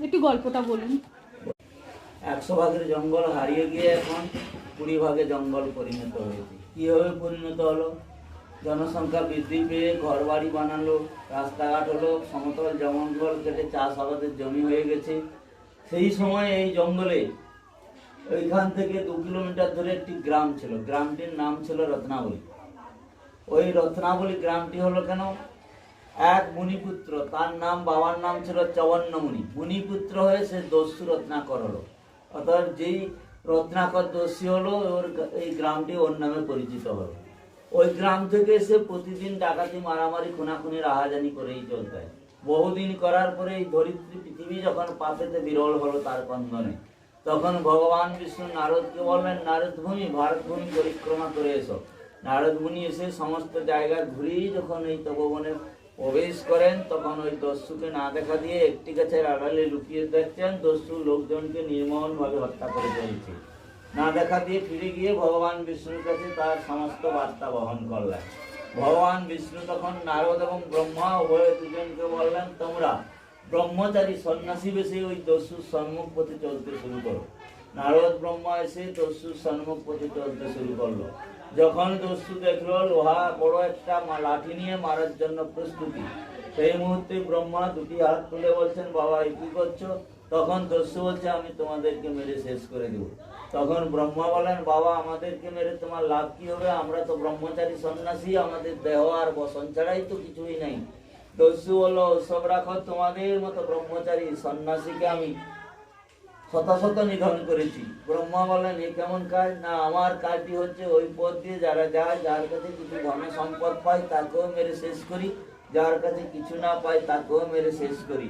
একটু গল্পটা বলুন। 100 ভাগের জঙ্গল হারিয়ে গিয়ে এখন 20 ভাগে জঙ্গল পরিণত হয়েছে। কীভাবে পরিণত হলো? জনসংখ্যা বৃদ্ধি পেয়ে ঘর বাড়ি বানালো, রাস্তাঘাট হলো, সমতল জঙ্গল কেটে চাষাবাদের জমি হয়ে গেছে। সেই সময় এই জঙ্গলে ওইখান থেকে 2 কিলোমিটার ধরে একটি গ্রাম ছিল, গ্রামটির নাম ছিল রত্নাবলী। ওই রত্নাবলী গ্রামটি হলো কেন? এক মুনিপুত্র, তার নাম, বাবার নাম ছিল চবন্ন মুনি। মুনিপুত্র হয়ে সে দস্যু রত্নাকর হলো। অর্থাৎ যেই রত্নাকর দস্যু হলো, ওর এই গ্রামটি ওর নামে পরিচিত হলো। ওই গ্রাম থেকে সে প্রতিদিন ডাকাতি, মারামারি, খুনাখুনি, রাহাজানি করেই চলতে। বহুদিন করার পরে এই ধরিত্রী পৃথিবী যখন পাপেতে বিরল হলো তার কন্দনে, তখন ভগবান বিষ্ণু নারদকে বললেন, নারদ ভূমি, ভারত ভূমি পরিক্রমা করে এসো। নারদ মুনি এসে সমস্ত জায়গা ঘুরেই যখন এই তপবনে প্রবেশ করেন, তখন ওই দস্যুকে না দেখা দিয়ে একটি গাছের আড়ালে লুকিয়ে দেখছেন দস্যু লোকজনকে নির্মমভাবে হত্যা করে চলছে। না দেখা দিয়ে ফিরে গিয়ে ভগবান বিষ্ণুর কাছে তার সমস্ত বার্তা বহন করলেন। ভগবান বিষ্ণু তখন নারদ এবং ব্রহ্মা উভয় দুজনকে বললেন, তোমরা ব্রহ্মচারী সন্ন্যাসী বেশে ওই দস্যুর সম্মুখ পথে চলতে শুরু করো। নারদ ব্রহ্মা এসে দস্যুর সম্মুখ পথে চলতে শুরু করলো। যখন দস্যু দেখলো লোহা বড় একটা লাঠি নিয়ে মারার জন্য প্রস্তুতি, সেই মুহূর্তে ব্রহ্মা দুটি হাত তুলে বলছেন, বাবা কি করছো? তখন দস্যু বলছে, আমি তোমাদেরকে মেরে শেষ করে দেব। তখন ব্রহ্মা বলেন, বাবা আমাদেরকে মেরে তোমার লাভ কি হবে? আমরা তো ব্রহ্মচারী সন্ন্যাসী, আমাদের দেহ আর বসন ছাড়াই তো কিছুই নাই। দস্যু বলল, সব রাখো, তোমাদের মতো ব্রহ্মচারী সন্ন্যাসীকে আমি শত শত নিধন করেছি। ব্রহ্মা বলেন, এ কেমন কাজ? না, আমার কাজটি হচ্ছে ওই পথ দিয়ে যারা যায়, যার কাছে কিছু ধন সম্পদ পায় তাকেও মেরে শেষ করি, যার কাছে কিছু না পায় তাকেও মেরে শেষ করি।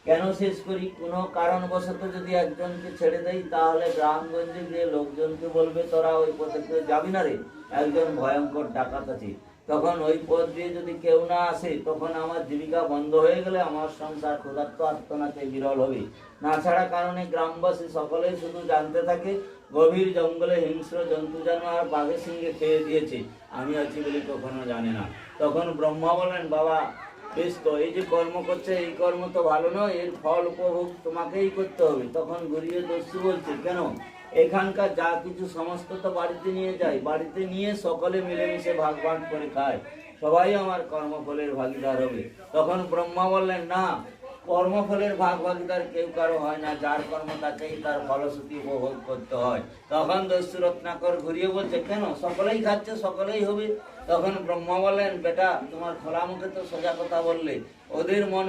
কেন শেষ করি? কোনো কারণবশত যদি একজনকে ছেড়ে দেই, তাহলে গ্রামগঞ্জে গিয়ে লোকজনকে বলবে, তোরা ওই পথে কেউ যাবি না রে, একজন ভয়ঙ্কর ডাকাত আছে। তখন ওই পথ দিয়ে যদি কেউ না আসে, তখন আমার জীবিকা বন্ধ হয়ে গেলে আমার সংসার ক্ষুধার্ত আর্তনাতে বিরল হবে। না ছাড়া কারণে গ্রামবাসী সকলেই শুধু জানতে থাকে গভীর জঙ্গলে হিংস্র জন্তু জানোয়ার বাঘে সিংহে খেয়ে দিয়েছে, আমি আছি বলে কখনো জানে না। তখন ব্রহ্মা বলেন, বাবা বেশ তো, এই যে কর্ম করছে এই কর্ম তো ভালো নয়, এর ফল উপভোগ তোমাকেই করতে হবে। তখন ঘুরিয়ে দস্যু বলছে, কেন? এখানকার যা কিছু সমস্ত তো বাড়িতে নিয়ে যায়, বাড়িতে নিয়ে সকলে মিলেমিশে ভাগ ভাগ করে খায়, সবাই আমার কর্মফলের ভাগিদার হবে। তখন ব্রহ্মা বললেন, না, কর্মফলের ভাগ ভাগিদার কেউ কারো হয় না, যার কর্ম তাকেই তার ফলশ্রুতি উপভোগ করতে হয়। তখন দস্যু রত্নাকর ঘুরিয়ে বলছে, কেন? সকলেই খাচ্ছে, সকলেই হবে। তখন ব্রহ্মা বললেন, বেটা তোমার খোলা মুখে তো সোজা কথা বললে, ওদের মন